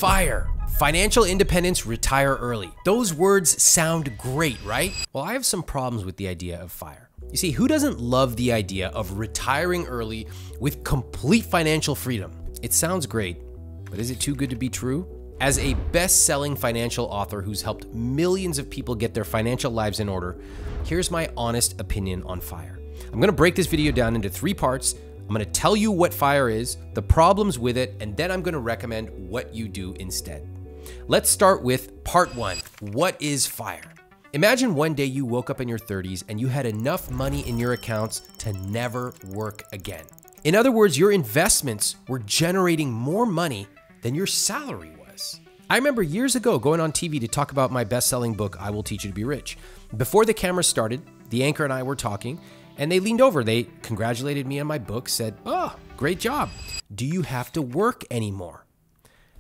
FIRE. Financial independence, retire early. Those words sound great, right? Well, I have some problems with the idea of FIRE. You see, who doesn't love the idea of retiring early with complete financial freedom? It sounds great, but is it too good to be true? As a best-selling financial author who's helped millions of people get their financial lives in order, here's my honest opinion on FIRE. I'm gonna break this video down into 3 parts. I'm gonna tell you what FIRE is, the problems with it, and then I'm gonna recommend what you do instead. Let's start with part 1. What is FIRE? Imagine one day you woke up in your 30s and you had enough money in your accounts to never work again. In other words, your investments were generating more money than your salary was. I remember years ago going on TV to talk about my best-selling book, I Will Teach You to Be Rich. Before the camera started, the anchor and I were talking, and they leaned over. They congratulated me on my book, said, "Oh, great job. Do you have to work anymore?"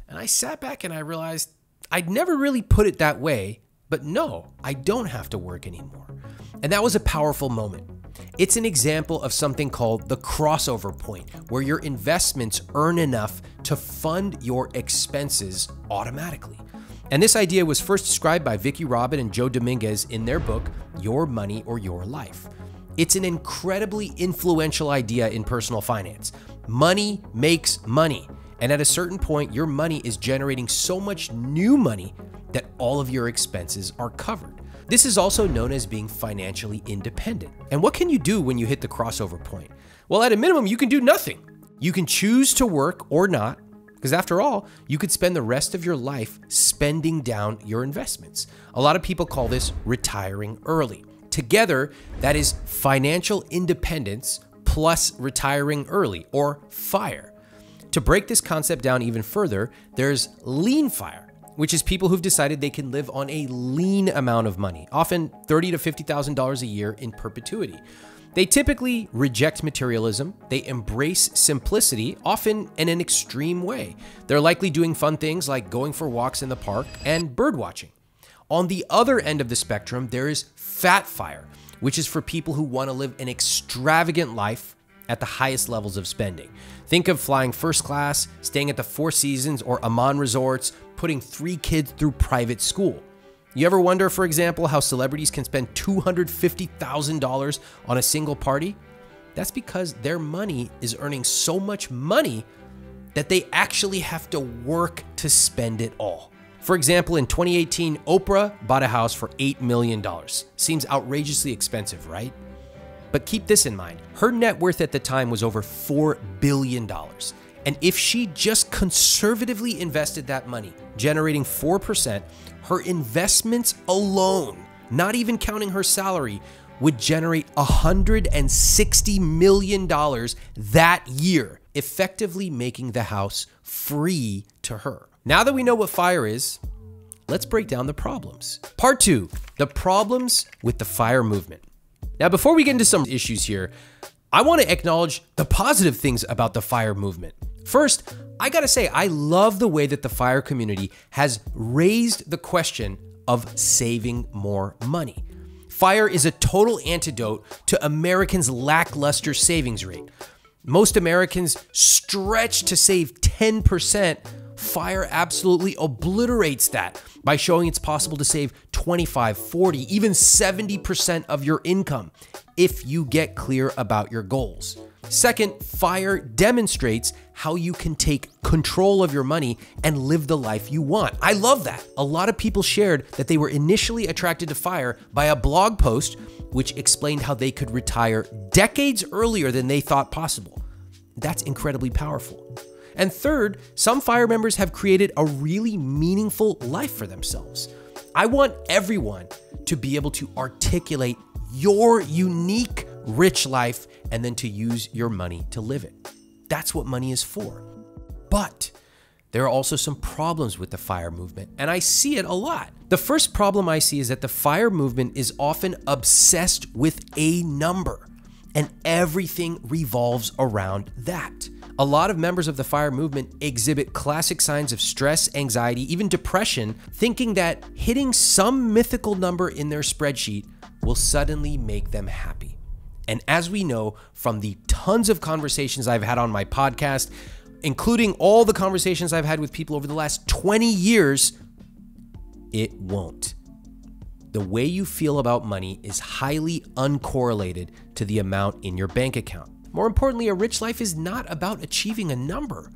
And I sat back and I realized I'd never really put it that way, but no, I don't have to work anymore. And that was a powerful moment. It's an example of something called the crossover point, where your investments earn enough to fund your expenses automatically. And this idea was first described by Vicki Robin and Joe Dominguez in their book, Your Money or Your Life. It's an incredibly influential idea in personal finance. Money makes money. And at a certain point, your money is generating so much new money that all of your expenses are covered. This is also known as being financially independent. And what can you do when you hit the crossover point? Well, at a minimum, you can do nothing. You can choose to work or not, because after all, you could spend the rest of your life spending down your investments. A lot of people call this retiring early. Together, that is financial independence plus retiring early, or FIRE. To break this concept down even further, there's lean FIRE, which is people who've decided they can live on a lean amount of money, often $30,000 to $50,000 a year in perpetuity. They typically reject materialism. They embrace simplicity, often in an extreme way. They're likely doing fun things like going for walks in the park and bird watching. On the other end of the spectrum, there is fat FIRE, which is for people who want to live an extravagant life at the highest levels of spending. Think of flying first class, staying at the Four Seasons or Amman resorts, putting 3 kids through private school. You ever wonder, for example, how celebrities can spend $250,000 on a single party? That's because their money is earning so much money that they actually have to work to spend it all. For example, in 2018, Oprah bought a house for $8 million. Seems outrageously expensive, right? But keep this in mind. Her net worth at the time was over $4 billion. And if she just conservatively invested that money, generating 4%, her investments alone, not even counting her salary, would generate $160 million that year, effectively making the house free to her. Now that we know what FIRE is, let's break down the problems. Part 2, the problems with the FIRE movement. Now, before we get into some issues here, I want to acknowledge the positive things about the FIRE movement. First, I gotta say, I love the way that the FIRE community has raised the question of saving more money. FIRE is a total antidote to Americans' lackluster savings rate. Most Americans stretch to save 10%. FIRE absolutely obliterates that by showing it's possible to save 25, 40, even 70% of your income if you get clear about your goals. Second, FIRE demonstrates how you can take control of your money and live the life you want. I love that. A lot of people shared that they were initially attracted to FIRE by a blog post which explained how they could retire decades earlier than they thought possible. That's incredibly powerful. And third, some FIRE members have created a really meaningful life for themselves. I want everyone to be able to articulate your unique, rich life and then to use your money to live it. That's what money is for. But there are also some problems with the FIRE movement, and I see it a lot. The first problem I see is that the FIRE movement is often obsessed with a number, and everything revolves around that. A lot of members of the FIRE movement exhibit classic signs of stress, anxiety, even depression, thinking that hitting some mythical number in their spreadsheet will suddenly make them happy. And as we know from the tons of conversations I've had on my podcast, including all the conversations I've had with people over the last 20 years, it won't. The way you feel about money is highly uncorrelated to the amount in your bank account. More importantly, a rich life is not about achieving a number.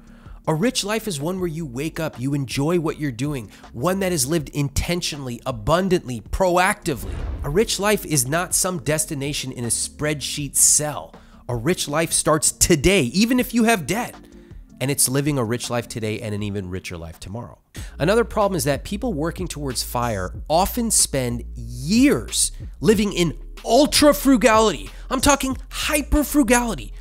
A rich life is one where you wake up, you enjoy what you're doing, one that is lived intentionally, abundantly, proactively. A rich life is not some destination in a spreadsheet cell. A rich life starts today, even if you have debt. And it's living a rich life today and an even richer life tomorrow. Another problem is that people working towards FIRE often spend years living in ultra frugality. I'm talking hyper frugality,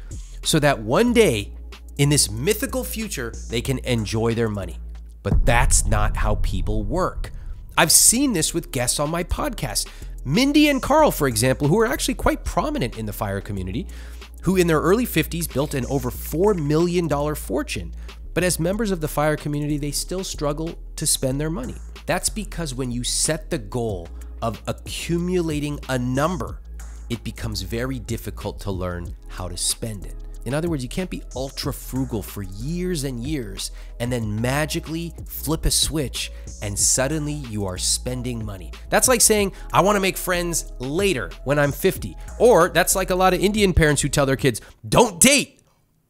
so that one day in this mythical future, they can enjoy their money. But that's not how people work. I've seen this with guests on my podcast. Mindy and Carl, for example, who are actually quite prominent in the FIRE community, who in their early 50s built an over $4 million fortune. But as members of the FIRE community, they still struggle to spend their money. That's because when you set the goal of accumulating a number, it becomes very difficult to learn how to spend it. In other words, you can't be ultra frugal for years and years and then magically flip a switch and suddenly you are spending money. That's like saying, I want to make friends later when I'm 50. Or that's like a lot of Indian parents who tell their kids, don't date.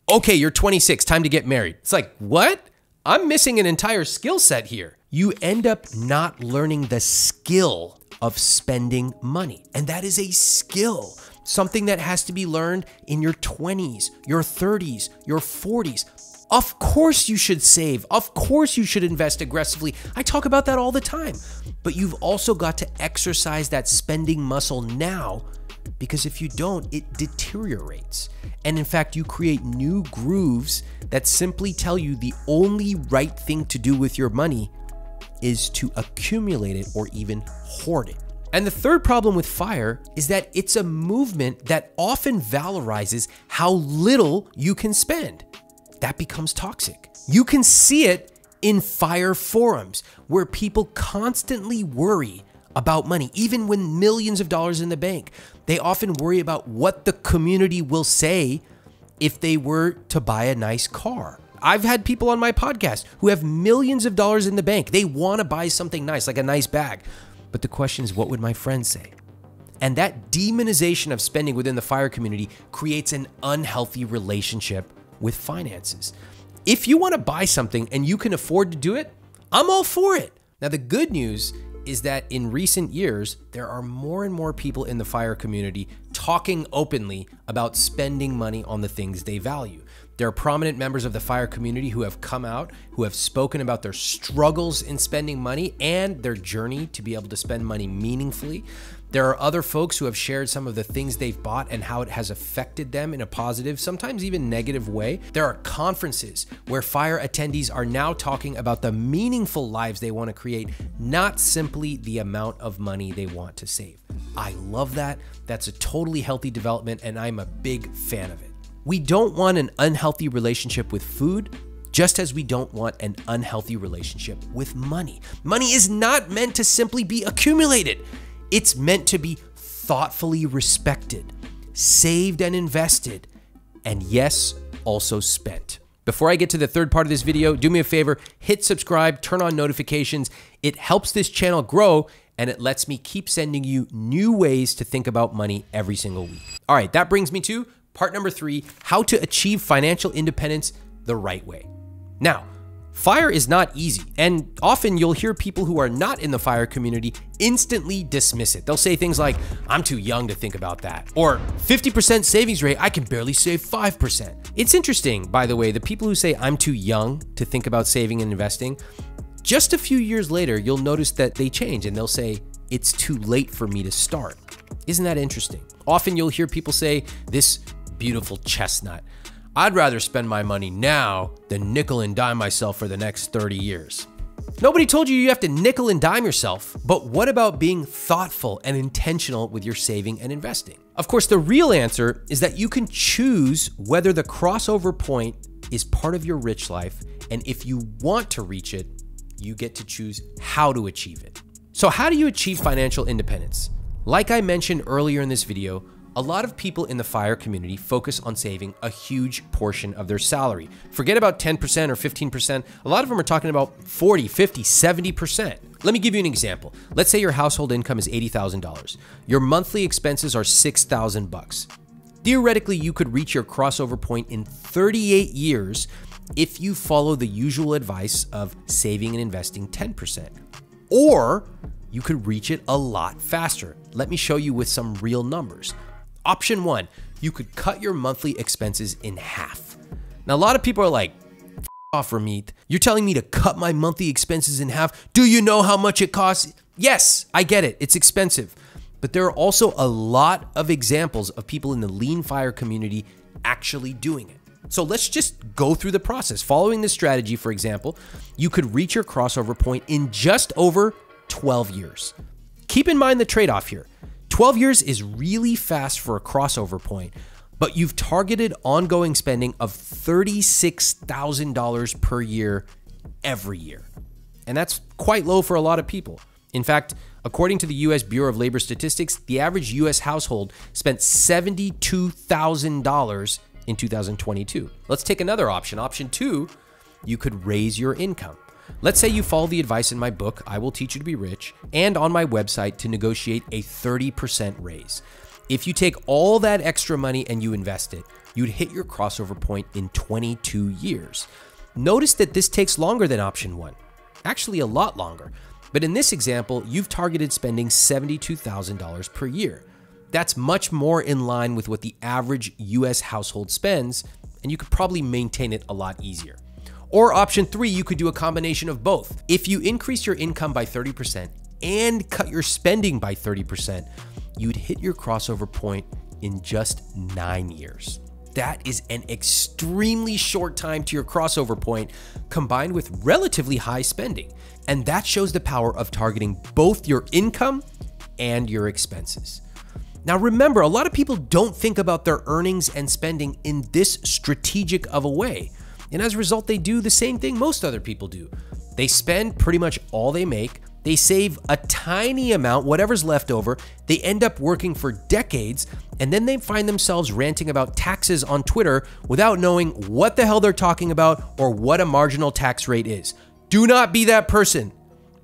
Okay, you're 26, time to get married. It's like, what? I'm missing an entire skill set here. You end up not learning the skill of spending money. And that is a skill. Something that has to be learned in your 20s, your 30s, your 40s. Of course you should save. Of course you should invest aggressively. I talk about that all the time. But you've also got to exercise that spending muscle now, because if you don't, it deteriorates. And in fact, you create new grooves that simply tell you the only right thing to do with your money is to accumulate it or even hoard it. And the third problem with FIRE is that it's a movement that often valorizes how little you can spend. That becomes toxic. You can see it in FIRE forums where people constantly worry about money, even when millions of dollars in the bank. They often worry about what the community will say if they were to buy a nice car. I've had people on my podcast who have millions of dollars in the bank. They want to buy something nice, like a nice bag. But the question is, what would my friends say? And that demonization of spending within the FIRE community creates an unhealthy relationship with finances. If you want to buy something and you can afford to do it, I'm all for it. Now, the good news is that in recent years, there are more and more people in the FIRE community talking openly about spending money on the things they value. There are prominent members of the FIRE community who have come out, who have spoken about their struggles in spending money and their journey to be able to spend money meaningfully. There are other folks who have shared some of the things they've bought and how it has affected them in a positive, sometimes even negative way. There are conferences where FIRE attendees are now talking about the meaningful lives they want to create, not simply the amount of money they want to save. I love that. That's a totally healthy development, and I'm a big fan of it. We don't want an unhealthy relationship with food, just as we don't want an unhealthy relationship with money. Money is not meant to simply be accumulated. It's meant to be thoughtfully respected, saved and invested, and yes, also spent. Before I get to the third part of this video, do me a favor, hit subscribe, turn on notifications. It helps this channel grow, and it lets me keep sending you new ways to think about money every single week. All right, that brings me to part number 3, how to achieve financial independence the right way. Now, FIRE is not easy, and often you'll hear people who are not in the FIRE community instantly dismiss it. They'll say things like, I'm too young to think about that, or 50% savings rate, I can barely save 5%. It's interesting, by the way, the people who say I'm too young to think about saving and investing, just a few years later, you'll notice that they change and they'll say, it's too late for me to start. Isn't that interesting? Often you'll hear people say, this beautiful chestnut, I'd rather spend my money now than nickel and dime myself for the next 30 years. Nobody told you have to nickel and dime yourself, but what about being thoughtful and intentional with your saving and investing? Of course, the real answer is that you can choose whether the crossover point is part of your rich life, and if you want to reach it, you get to choose how to achieve it. So how do you achieve financial independence? Like I mentioned earlier in this video, A lot of people in the FIRE community focus on saving a huge portion of their salary. Forget about 10% or 15%. A lot of them are talking about 40, 50, 70%. Let me give you an example. Let's say your household income is $80,000. Your monthly expenses are $6,000. Theoretically, you could reach your crossover point in 38 years if you follow the usual advice of saving and investing 10%. Or you could reach it a lot faster. Let me show you with some real numbers. Option 1, you could cut your monthly expenses in half. Now, a lot of people are like, "F off, Ramit. You're telling me to cut my monthly expenses in half? Do you know how much it costs?" Yes, I get it. It's expensive. But there are also a lot of examples of people in the lean FIRE community actually doing it. So let's just go through the process. Following this strategy, for example, you could reach your crossover point in just over 12 years. Keep in mind the trade-off here. 12 years is really fast for a crossover point, but you've targeted ongoing spending of $36,000 per year every year. And that's quite low for a lot of people. In fact, according to the US Bureau of Labor Statistics, the average US household spent $72,000 in 2022. Let's take another option. Option 2, you could raise your income. Let's say you follow the advice in my book, I Will Teach You to Be Rich, and on my website to negotiate a 30% raise. If you take all that extra money and you invest it, you'd hit your crossover point in 22 years. Notice that this takes longer than option 1, actually a lot longer. But in this example, you've targeted spending $72,000 per year. That's much more in line with what the average US household spends, and you could probably maintain it a lot easier. Or option 3, you could do a combination of both. If you increase your income by 30% and cut your spending by 30%, you'd hit your crossover point in just 9 years. That is an extremely short time to your crossover point combined with relatively high spending. And that shows the power of targeting both your income and your expenses. Now remember, a lot of people don't think about their earnings and spending in this strategic of a way. And as a result, they do the same thing most other people do. They spend pretty much all they make. They save a tiny amount, whatever's left over. They end up working for decades, and then they find themselves ranting about taxes on Twitter without knowing what the hell they're talking about or what a marginal tax rate is. Do not be that person.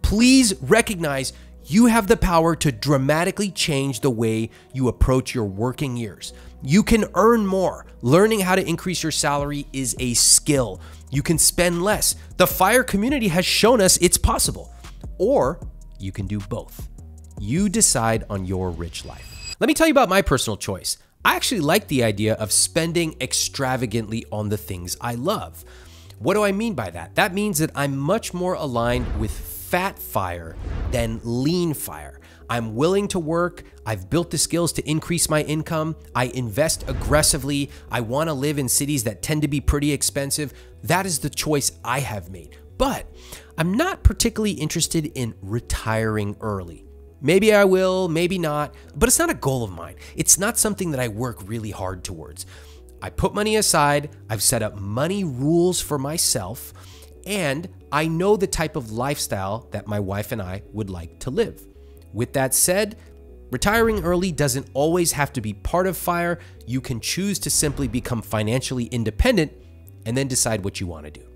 Please recognize you have the power to dramatically change the way you approach your working years. You can earn more. Learning how to increase your salary is a skill. You can spend less. The FIRE community has shown us it's possible. Or you can do both. You decide on your rich life. Let me tell you about my personal choice. I actually like the idea of spending extravagantly on the things I love. What do I mean by that? That means that I'm much more aligned with fat FIRE than lean FIRE. I'm willing to work. I've built the skills to increase my income. I invest aggressively. I want to live in cities that tend to be pretty expensive. That is the choice I have made. But I'm not particularly interested in retiring early. Maybe I will, maybe not, but it's not a goal of mine. It's not something that I work really hard towards. I put money aside. I've set up money rules for myself, and I know the type of lifestyle that my wife and I would like to live. With that said, retiring early doesn't always have to be part of FIRE. You can choose to simply become financially independent and then decide what you want to do.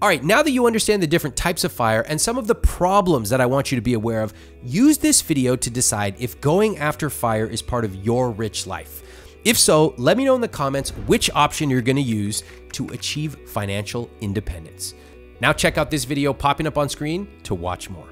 All right, now that you understand the different types of FIRE and some of the problems that I want you to be aware of, use this video to decide if going after FIRE is part of your rich life. If so, let me know in the comments which option you're going to use to achieve financial independence. Now check out this video popping up on screen to watch more.